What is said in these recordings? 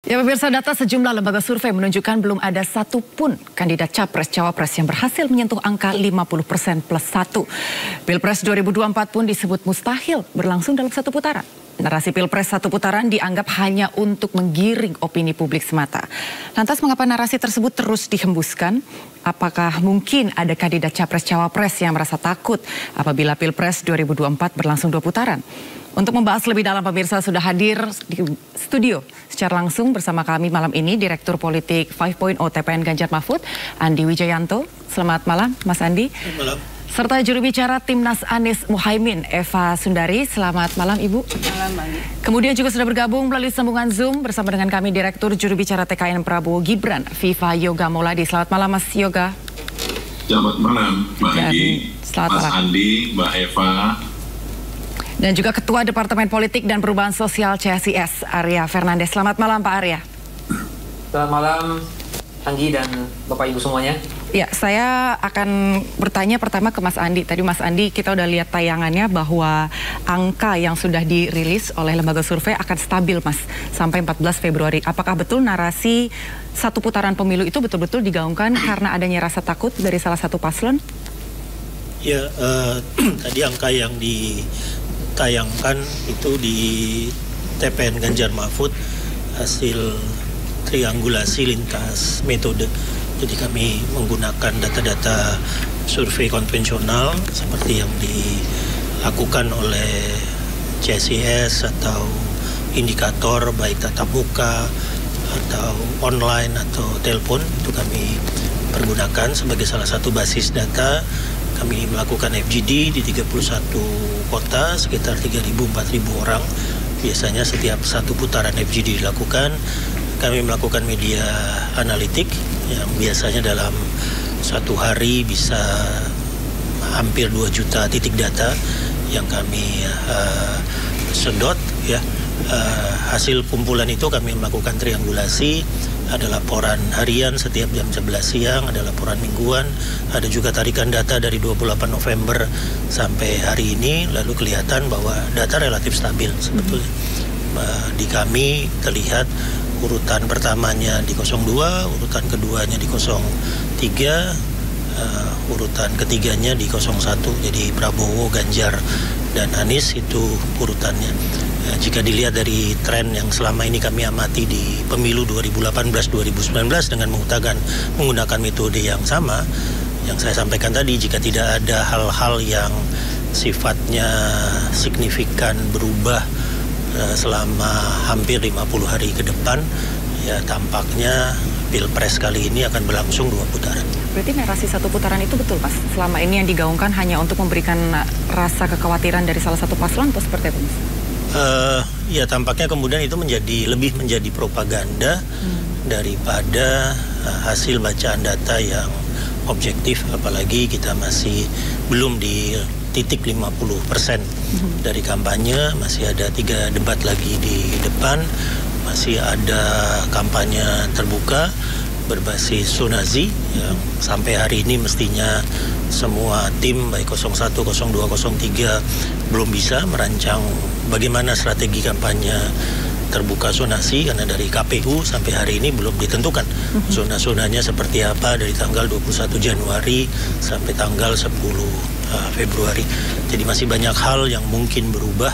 Ya pemirsa, data sejumlah lembaga survei menunjukkan belum ada satupun kandidat capres-cawapres yang berhasil menyentuh angka 50% plus 1. Pilpres 2024 pun disebut mustahil berlangsung dalam satu putaran. Narasi Pilpres satu putaran dianggap hanya untuk menggiring opini publik semata. Lantas mengapa narasi tersebut terus dihembuskan? Apakah mungkin ada kandidat capres-cawapres yang merasa takut apabila Pilpres 2024 berlangsung dua putaran? Untuk membahas lebih dalam, pemirsa sudah hadir di studio secara langsung bersama kami malam ini Direktur Politik 5.0 TPN Ganjar Mahfud, Andi Wijayanto. Selamat malam, Mas Andi. Selamat malam. Serta juru bicara Timnas Anies Muhaimin, Eva Sundari. Selamat malam, Ibu. Malam, Andi. Kemudian juga sudah bergabung melalui sambungan Zoom bersama dengan kami Direktur Juru Bicara TKN Prabowo Gibran, Viva Yoga Mauladi. Selamat malam, Mas Yoga. Selamat malam, Mbak Andi, Mas Andi, Mbak Eva. Dan juga Ketua Departemen Politik dan Perubahan Sosial CSIS, Arya Fernandes. Selamat malam, Pak Arya. Selamat malam, Andi dan Bapak Ibu semuanya. Ya, saya akan bertanya pertama ke Mas Andi. Tadi Mas Andi, kita udah lihat tayangannya bahwa angka yang sudah dirilis oleh lembaga survei akan stabil, Mas, sampai 14 Februari. Apakah betul narasi satu putaran pemilu itu betul-betul digaungkan karena adanya rasa takut dari salah satu paslon? Ya, tadi angka yang ditayangkan itu di TPN Ganjar Mahfud hasil triangulasi lintas metode. Jadi kami menggunakan data-data survei konvensional seperti yang dilakukan oleh CSIS atau indikator baik tatap muka atau online atau telepon, itu kami pergunakan sebagai salah satu basis data. Kami melakukan FGD di 31 kota, sekitar 3.000-4.000 orang. Biasanya setiap satu putaran FGD dilakukan. Kami melakukan media analitik yang biasanya dalam satu hari bisa hampir 2 juta titik data yang kami sedot. Ya. Hasil kumpulan itu kami melakukan triangulasi. Ada laporan harian setiap jam 11 siang, ada laporan mingguan, ada juga tarikan data dari 28 November sampai hari ini, lalu kelihatan bahwa data relatif stabil sebetulnya. Di kami terlihat urutan pertamanya di 02, urutan keduanya di 03, urutan ketiganya di 01. Jadi Prabowo, Ganjar, dan Anies itu urutannya. Jika dilihat dari tren yang selama ini kami amati di pemilu 2018-2019 dengan menggunakan metode yang sama, yang saya sampaikan tadi, jika tidak ada hal-hal yang sifatnya signifikan berubah selama hampir 50 hari ke depan, ya tampaknya Pilpres kali ini akan berlangsung 2 putaran. Berarti narasi satu putaran itu betul, Mas? Selama ini yang digaungkan hanya untuk memberikan rasa kekhawatiran dari salah satu paslon atau seperti apa, Mas? Ya tampaknya kemudian itu lebih menjadi propaganda daripada hasil bacaan data yang objektif, apalagi kita masih belum di titik 50% dari kampanye, masih ada 3 debat lagi di depan, masih ada kampanye terbuka berbasis zonasi yang sampai hari ini mestinya semua tim baik 01, 02, 03 belum bisa merancang bagaimana strategi kampanye terbuka zonasi, karena dari KPU sampai hari ini belum ditentukan zona-zonanya seperti apa dari tanggal 21 Januari sampai tanggal 10 Februari. Jadi masih banyak hal yang mungkin berubah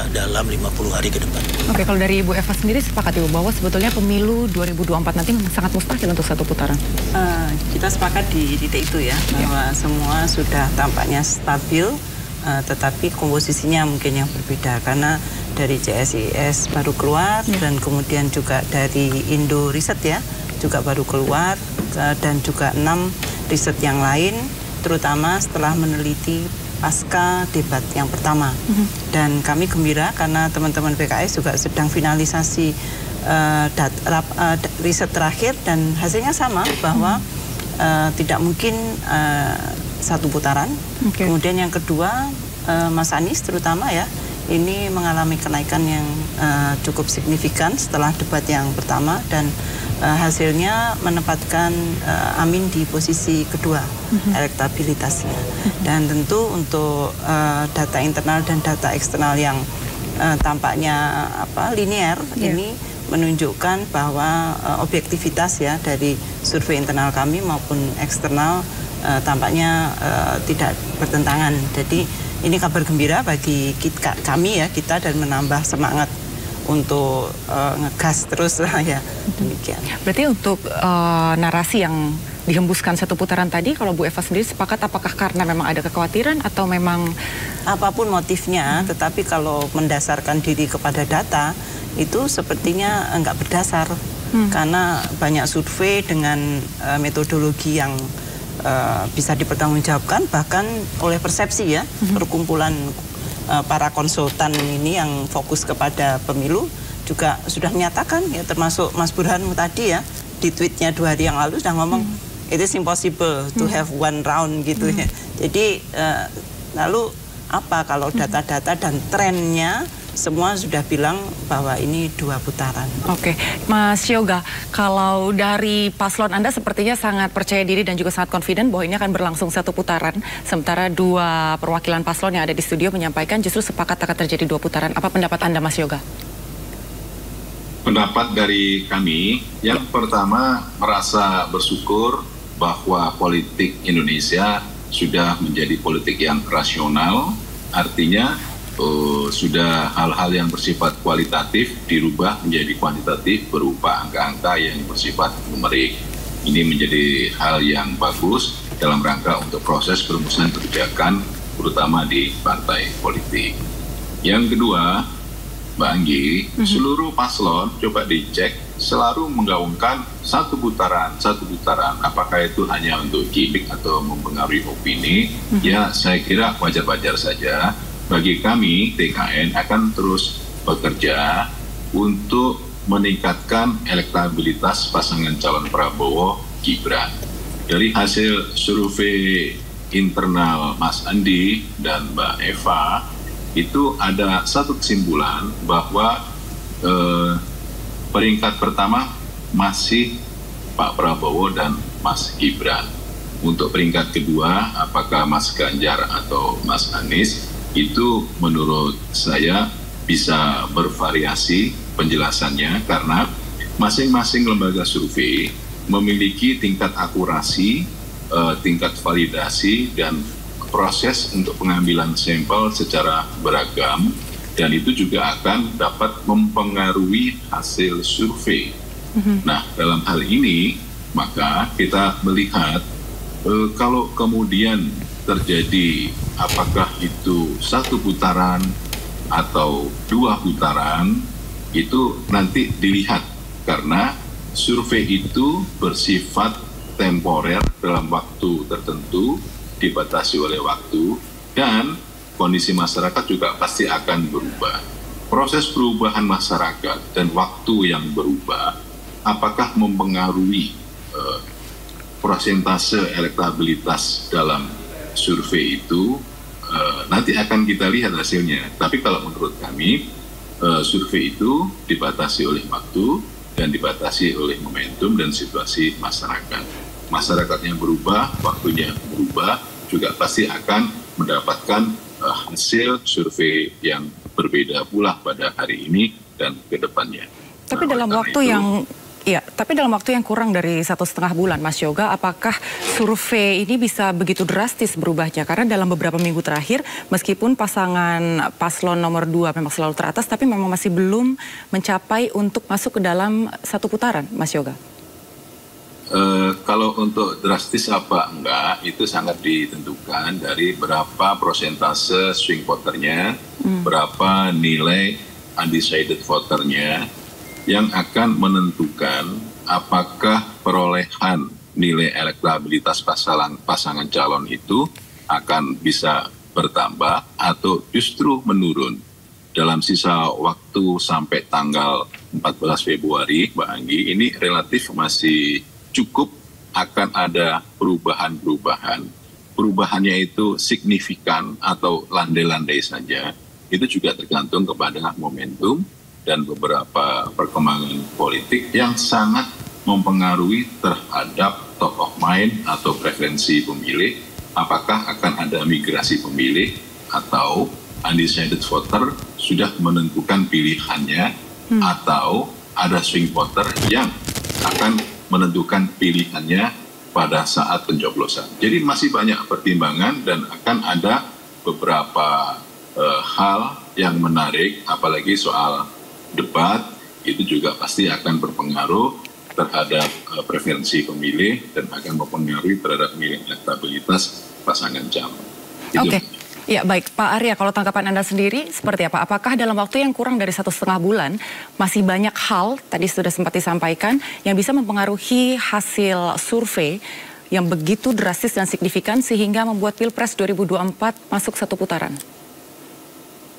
dalam 50 hari ke depan. Oke, kalau dari Ibu Eva sendiri sepakat Ibu bahwa sebetulnya pemilu 2024 nanti sangat mustahil untuk satu putaran? Kita sepakat di titik itu ya, bahwa semua sudah tampaknya stabil, tetapi komposisinya mungkin yang berbeda, karena dari CSIS baru keluar dan kemudian juga dari Indo Riset ya juga baru keluar, dan juga 6 riset yang lain, terutama setelah meneliti pasca debat yang pertama. Dan kami gembira karena teman-teman PKS juga sedang finalisasi riset terakhir dan hasilnya sama, bahwa tidak mungkin satu putaran. Kemudian yang kedua, Mas Anies terutama ya, ini mengalami kenaikan yang cukup signifikan setelah debat yang pertama, dan hasilnya menempatkan Amin di posisi kedua elektabilitasnya. Dan tentu untuk data internal dan data eksternal yang tampaknya linear, ini menunjukkan bahwa objektivitas ya dari survei internal kami maupun eksternal tampaknya tidak bertentangan. Jadi ini kabar gembira bagi kami ya, kita, dan menambah semangat untuk ngegas terus lah ya, demikian. Berarti untuk narasi yang dihembuskan satu putaran tadi, kalau Bu Eva sendiri sepakat apakah karena memang ada kekhawatiran atau memang apapun motifnya, tetapi kalau mendasarkan diri kepada data itu sepertinya enggak berdasar, karena banyak survei dengan metodologi yang bisa dipertanggungjawabkan bahkan oleh persepsi ya, perkumpulan para konsultan ini yang fokus kepada pemilu juga sudah menyatakan ya, termasuk Mas Burhan tadi ya, di tweetnya 2 hari yang lalu sudah ngomong it is impossible to have one round gitu ya. Jadi lalu apa kalau data-data dan trennya semua sudah bilang bahwa ini 2 putaran. Oke, Mas Yoga, kalau dari paslon Anda sepertinya sangat percaya diri dan juga sangat confident bahwa ini akan berlangsung 1 putaran, sementara 2 perwakilan paslon yang ada di studio menyampaikan justru sepakat akan terjadi 2 putaran. Apa pendapat Anda, Mas Yoga? Pendapat dari kami, yang pertama merasa bersyukur bahwa politik Indonesia sudah menjadi politik yang rasional, artinya sudah hal-hal yang bersifat kualitatif dirubah menjadi kuantitatif berupa angka-angka yang bersifat numerik. Ini menjadi hal yang bagus dalam rangka untuk proses perumusan kebijakan, terutama di partai politik. Yang kedua, Mbak Anggi, seluruh paslon coba dicek selalu menggaungkan satu putaran. Apakah itu hanya untuk gimmick atau mempengaruhi opini? Ya, saya kira wajar-wajar saja. Bagi kami, TKN akan terus bekerja untuk meningkatkan elektabilitas pasangan calon Prabowo Gibran. Dari hasil survei internal Mas Andi dan Mbak Eva, itu ada satu kesimpulan bahwa peringkat pertama masih Pak Prabowo dan Mas Gibran. Untuk peringkat kedua, apakah Mas Ganjar atau Mas Anies, itu menurut saya bisa bervariasi penjelasannya karena masing-masing lembaga survei memiliki tingkat akurasi, tingkat validasi, dan proses untuk pengambilan sampel secara beragam, dan itu juga akan dapat mempengaruhi hasil survei. Nah, dalam hal ini maka kita melihat kalau kemudian terjadi apakah itu 1 putaran atau 2 putaran, itu nanti dilihat karena survei itu bersifat temporer dalam waktu tertentu, dibatasi oleh waktu, dan kondisi masyarakat juga pasti akan berubah. Proses perubahan masyarakat dan waktu yang berubah apakah mempengaruhi persentase elektabilitas dalam survei itu, nanti akan kita lihat hasilnya. Tapi kalau menurut kami, survei itu dibatasi oleh waktu dan dibatasi oleh momentum dan situasi masyarakat. Masyarakatnya berubah, waktunya berubah, juga pasti akan mendapatkan hasil survei yang berbeda pula pada hari ini dan ke depannya. Tapi dalam waktu yang tapi dalam waktu yang kurang dari 1,5 bulan, Mas Yoga, apakah survei ini bisa begitu drastis berubahnya? Karena dalam beberapa minggu terakhir, meskipun pasangan paslon nomor 2 memang selalu teratas, tapi memang masih belum mencapai untuk masuk ke dalam 1 putaran, Mas Yoga. Kalau untuk drastis apa enggak, itu sangat ditentukan dari berapa persentase swing voternya, berapa nilai undecided voternya, yang akan menentukan apakah perolehan nilai elektabilitas pasangan calon itu akan bisa bertambah atau justru menurun. Dalam sisa waktu sampai tanggal 14 Februari, Mbak Anggi, ini relatif masih cukup akan ada perubahan-perubahan. Perubahannya itu signifikan atau landai-landai saja, itu juga tergantung kepada momentum dan beberapa perkembangan politik yang sangat mempengaruhi terhadap top of mind atau preferensi pemilih, apakah akan ada migrasi pemilih atau undecided voter sudah menentukan pilihannya, atau ada swing voter yang akan menentukan pilihannya pada saat pencoblosan. Jadi masih banyak pertimbangan dan akan ada beberapa hal yang menarik, apalagi soal debat, itu juga pasti akan berpengaruh terhadap preferensi pemilih dan akan mempengaruhi terhadap nilai elektabilitas pasangan calon. Oke. Ya baik, Pak Arya, kalau tanggapan Anda sendiri seperti apa? Apakah dalam waktu yang kurang dari 1,5 bulan masih banyak hal, tadi sudah sempat disampaikan, yang bisa mempengaruhi hasil survei yang begitu drastis dan signifikan sehingga membuat Pilpres 2024 masuk satu putaran?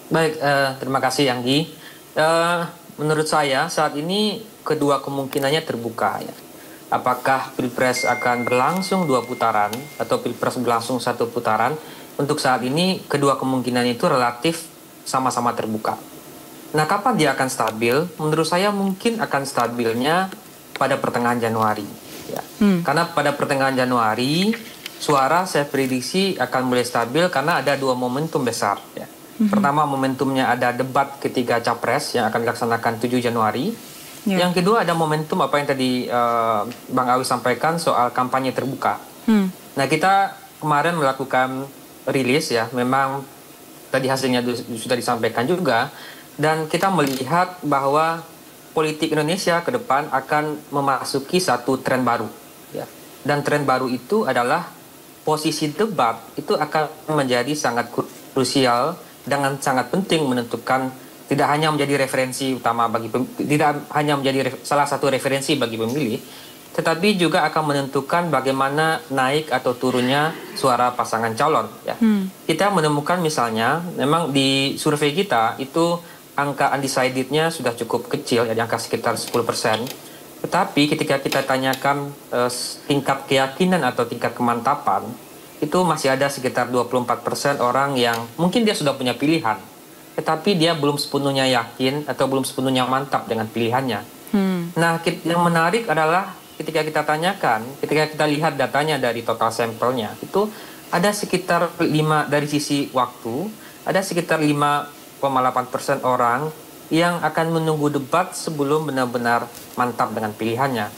Baik, terima kasih Anggi. Menurut saya saat ini kedua kemungkinannya terbuka ya. Apakah Pilpres akan berlangsung 2 putaran atau Pilpres berlangsung 1 putaran? Untuk saat ini kedua kemungkinan itu relatif sama-sama terbuka. Nah, kapan dia akan stabil? Menurut saya mungkin akan stabilnya pada pertengahan Januari. Ya. Karena pada pertengahan Januari suara saya prediksi akan mulai stabil karena ada 2 momentum besar. Ya. Pertama, momentumnya ada debat ketiga capres yang akan dilaksanakan 7 Januari. Yang kedua ada momentum apa yang tadi Bang Awi sampaikan soal kampanye terbuka. Nah, kita kemarin melakukan rilis ya, memang tadi hasilnya sudah disampaikan juga, dan kita melihat bahwa politik Indonesia ke depan akan memasuki satu tren baru ya. Dan tren baru itu adalah posisi debat itu akan menjadi sangat krusial dengan sangat penting menentukan, tidak hanya menjadi referensi utama bagi tidak hanya menjadi salah satu referensi bagi pemilih, tetapi juga akan menentukan bagaimana naik atau turunnya suara pasangan calon. Ya. Kita menemukan misalnya, memang di survei kita itu angka undecided-nya sudah cukup kecil, ya, di angka sekitar 10%. Tetapi ketika kita tanyakan tingkat keyakinan atau tingkat kemantapan, itu masih ada sekitar 24% orang yang mungkin dia sudah punya pilihan, tetapi dia belum sepenuhnya yakin atau belum sepenuhnya mantap dengan pilihannya. Nah, yang menarik adalah ketika kita tanyakan, ketika kita lihat datanya dari total sampelnya, itu ada sekitar 5 dari sisi waktu, ada sekitar 5,8% orang yang akan menunggu debat sebelum benar-benar mantap dengan pilihannya.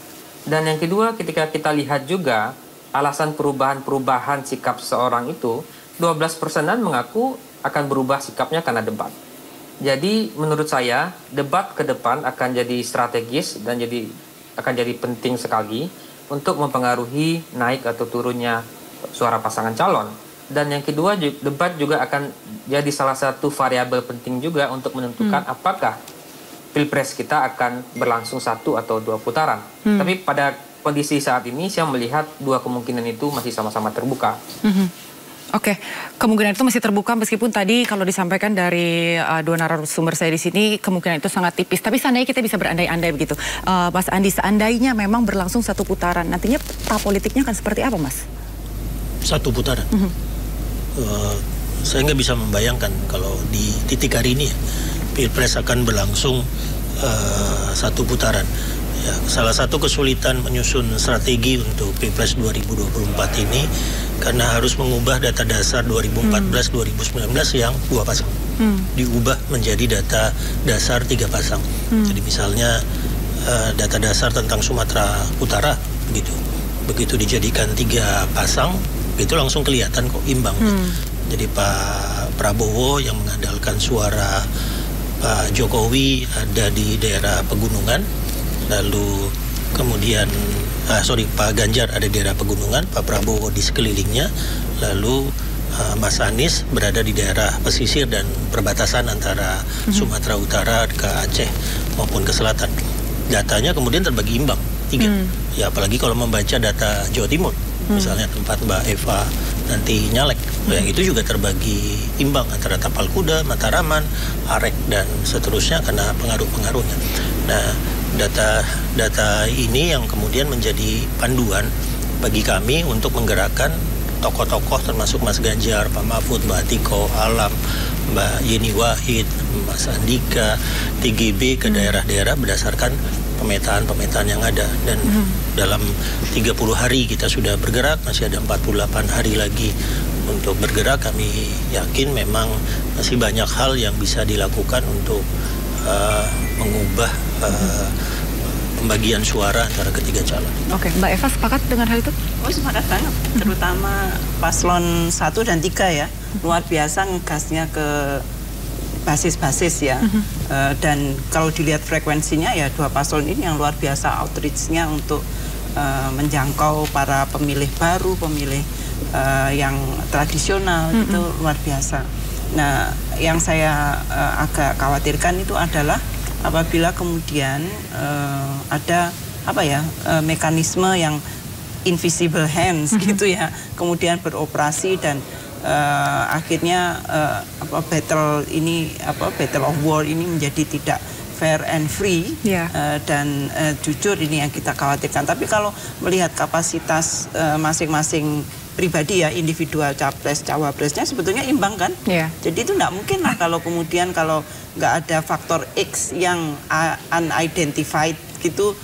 Dan yang kedua, ketika kita lihat juga alasan perubahan-perubahan sikap seseorang itu, 12%-an mengaku akan berubah sikapnya karena debat. Jadi menurut saya, debat ke depan akan jadi strategis dan akan jadi penting sekali untuk mempengaruhi naik atau turunnya suara pasangan calon. Dan yang kedua, debat juga akan jadi salah satu variabel penting juga untuk menentukan apakah Pilpres kita akan berlangsung 1 atau 2 putaran. Tapi pada kondisi saat ini saya melihat 2 kemungkinan itu masih sama-sama terbuka. Oke, kemungkinan itu masih terbuka meskipun tadi kalau disampaikan dari 2 narasumber saya di sini kemungkinan itu sangat tipis. Tapi seandainya kita bisa berandai-andai begitu, Mas Andi, seandainya memang berlangsung 1 putaran, nantinya peta politiknya akan seperti apa, Mas? 1 putaran. Saya nggak bisa membayangkan kalau di titik hari ini Pilpres akan berlangsung 1 putaran. Ya, salah satu kesulitan menyusun strategi untuk Pilpres 2024 ini karena harus mengubah data dasar 2014-2019 yang 2 pasang. Diubah menjadi data dasar 3 pasang. Jadi misalnya data dasar tentang Sumatera Utara begitu dijadikan 3 pasang, itu langsung kelihatan kok imbang. Jadi Pak Prabowo yang mengandalkan suara Pak Jokowi ada di daerah pegunungan, lalu kemudian Pak Ganjar ada di daerah pegunungan, Pak Prabowo di sekelilingnya, lalu Mas Anies berada di daerah pesisir dan perbatasan antara Sumatera Utara ke Aceh maupun ke selatan. Datanya kemudian terbagi imbang 3. Ya apalagi kalau membaca data Jawa Timur, misalnya tempat Mbak Eva nanti nyalek, yang itu juga terbagi imbang antara Tapal Kuda, Mataraman, Arek dan seterusnya karena pengaruh-pengaruhnya. Nah, data ini yang kemudian menjadi panduan bagi kami untuk menggerakkan tokoh-tokoh termasuk Mas Ganjar, Pak Mahfud, Mbak Atiko, Alam, Mbak Yeni Wahid, Mas Andika, TGB ke daerah-daerah berdasarkan pemetaan yang ada. Dan dalam 30 hari kita sudah bergerak, masih ada 48 hari lagi untuk bergerak. Kami yakin memang masih banyak hal yang bisa dilakukan untuk mengubah pembagian suara antara ketiga calon. Oke, Mbak Eva sepakat dengan hal itu? Oh, sepakat banget, terutama paslon 1 dan 3 ya, luar biasa ngegasnya ke basis-basis ya. Dan kalau dilihat frekuensinya ya dua paslon ini yang luar biasa outreach-nya untuk menjangkau para pemilih baru, pemilih yang tradisional itu luar biasa. Nah, yang saya agak khawatirkan itu adalah apabila kemudian ada mekanisme yang invisible hands gitu ya, kemudian beroperasi dan akhirnya battle of war ini menjadi tidak fair and free dan jujur, ini yang kita khawatirkan. Tapi kalau melihat kapasitas masing-masing pribadi ya, individual capres cawapresnya sebetulnya imbang kan. Jadi itu nggak mungkin lah kalau kemudian kalau nggak ada faktor X yang unidentified gitu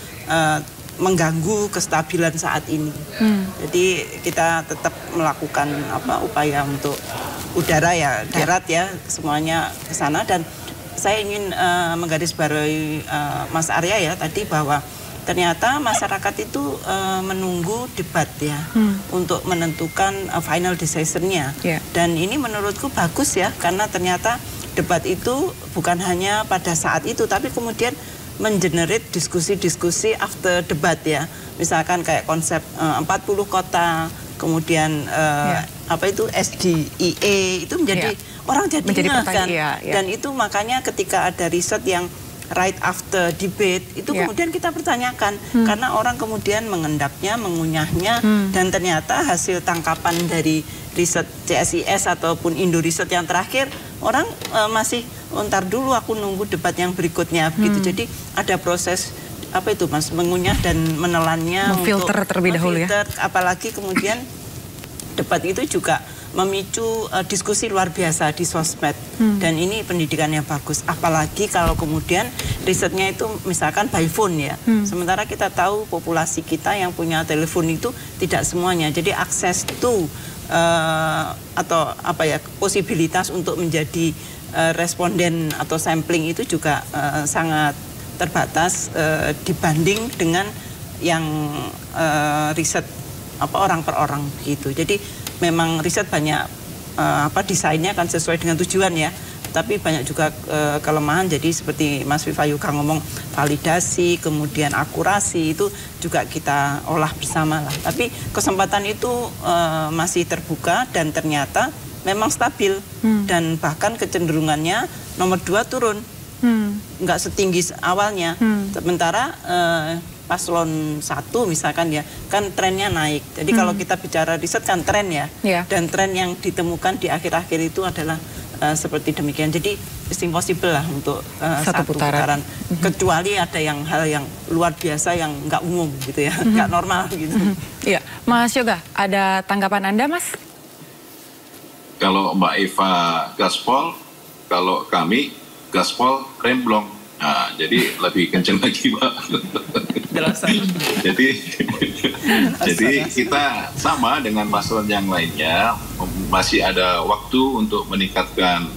mengganggu kestabilan saat ini. Jadi kita tetap melakukan upaya untuk udara ya, darat ya, semuanya ke sana. Dan saya ingin menggarisbawahi Mas Arya ya tadi bahwa ternyata masyarakat itu menunggu debat ya untuk menentukan final decision-nya. Dan ini menurutku bagus ya, karena ternyata debat itu bukan hanya pada saat itu, tapi kemudian mengenerate diskusi-diskusi after debat ya. Misalkan kayak konsep 40 kota, kemudian SDIE itu menjadi orang jadi kan. Dan itu makanya ketika ada riset yang right after debate itu kemudian kita pertanyakan karena orang kemudian mengendapnya, mengunyahnya, dan ternyata hasil tangkapan dari riset CSIS ataupun Indo Riset yang terakhir orang masih ntar dulu aku nunggu debat yang berikutnya begitu. Jadi ada proses Mas, mengunyah dan menelannya, memfilter terlebih dahulu ya. Apalagi kemudian debat itu juga memicu diskusi luar biasa di sosmed. Dan ini pendidikan yang bagus, apalagi kalau kemudian risetnya itu misalkan by phone ya. Sementara kita tahu populasi kita yang punya telepon itu tidak semuanya, jadi akses to posibilitas untuk menjadi responden atau sampling itu juga sangat terbatas dibanding dengan yang riset orang per orang gitu. Jadi memang riset banyak desainnya kan sesuai dengan tujuan ya, tapi banyak juga kelemahan. Jadi seperti Mas Vivayuka ngomong, validasi, kemudian akurasi itu juga kita olah bersama lah. Tapi kesempatan itu masih terbuka dan ternyata memang stabil dan bahkan kecenderungannya nomor 2 turun, nggak setinggi awalnya. Sementara paslon 1 misalkan ya, kan trennya naik. Jadi kalau kita bicara riset kan tren ya, dan tren yang ditemukan di akhir-akhir itu adalah seperti demikian. Jadi it's impossible lah untuk satu putaran. Kecuali ada hal yang luar biasa yang nggak umum gitu ya, nggak normal gitu. Iya, Mas Yoga, ada tanggapan Anda, Mas? Kalau Mbak Eva gaspol, kalau kami gaspol remblong. Nah, jadi lebih kenceng lagi, Pak. jadi kita sama dengan paslon yang lainnya, masih ada waktu untuk meningkatkan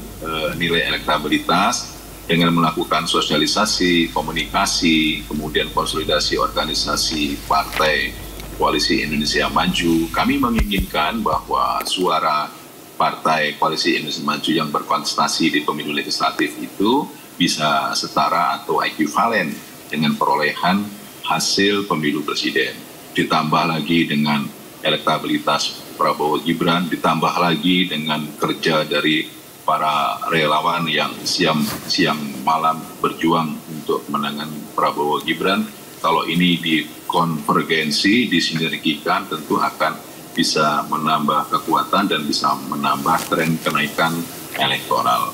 nilai elektabilitas dengan melakukan sosialisasi, komunikasi, kemudian konsolidasi organisasi partai Koalisi Indonesia Maju. Kami menginginkan bahwa suara partai Koalisi Indonesia Maju yang berkontestasi di pemilu legislatif itu bisa setara atau ekuivalen dengan perolehan hasil pemilu presiden. Ditambah lagi dengan elektabilitas Prabowo Gibran, ditambah lagi dengan kerja dari para relawan yang siang malam berjuang untuk menangani Prabowo Gibran. Kalau ini dikonvergensi, disinergikan, tentu akan bisa menambah kekuatan dan bisa menambah tren kenaikan elektoral.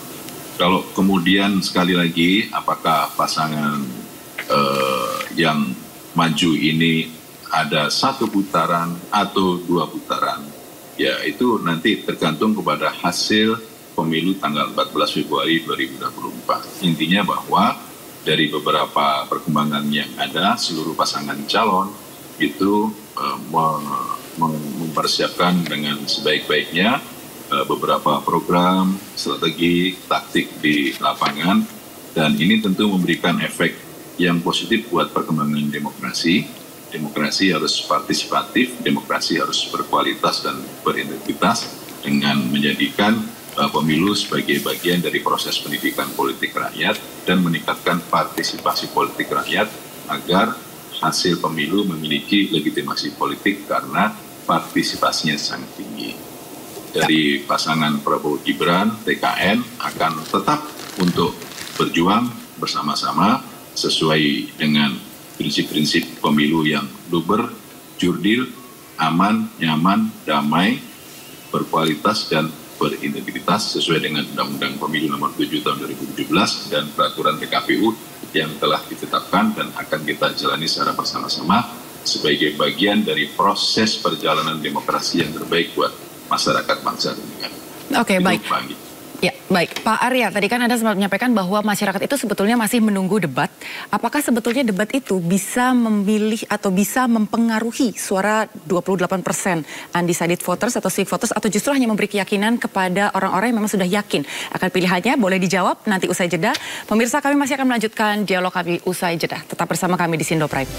Kalau kemudian sekali lagi apakah pasangan yang maju ini ada 1 putaran atau 2 putaran, ya itu nanti tergantung kepada hasil pemilu tanggal 14 Februari 2024. Intinya bahwa dari beberapa perkembangan yang ada, seluruh pasangan calon itu mempersiapkan dengan sebaik-baiknya beberapa program, strategi, taktik di lapangan, dan ini tentu memberikan efek yang positif buat perkembangan demokrasi. Demokrasi harus partisipatif, demokrasi harus berkualitas dan berintegritas dengan menjadikan pemilu sebagai bagian dari proses pendidikan politik rakyat dan meningkatkan partisipasi politik rakyat agar hasil pemilu memiliki legitimasi politik karena partisipasinya sangat tinggi. Dari pasangan Prabowo Gibran, TKN akan tetap untuk berjuang bersama-sama sesuai dengan prinsip-prinsip pemilu yang luber, jurdil, aman, nyaman, damai, berkualitas dan berintegritas sesuai dengan Undang-Undang Pemilu Nomor 7 Tahun 2017 dan peraturan PKPU yang telah ditetapkan dan akan kita jalani secara bersama-sama sebagai bagian dari proses perjalanan demokrasi yang terbaik buat masyarakat bangsa dan negara. Oke, baik. Ya, baik. Pak Arya, tadi kan Anda sempat menyampaikan bahwa masyarakat itu sebetulnya masih menunggu debat. Apakah sebetulnya debat itu bisa memilih atau bisa mempengaruhi suara 28% undecided voters atau swing voters, atau justru hanya memberi keyakinan kepada orang-orang yang memang sudah yakin akan pilihannya? Boleh dijawab nanti usai jeda. Pemirsa, kami masih akan melanjutkan dialog kami usai jeda. Tetap bersama kami di Sindo Prime.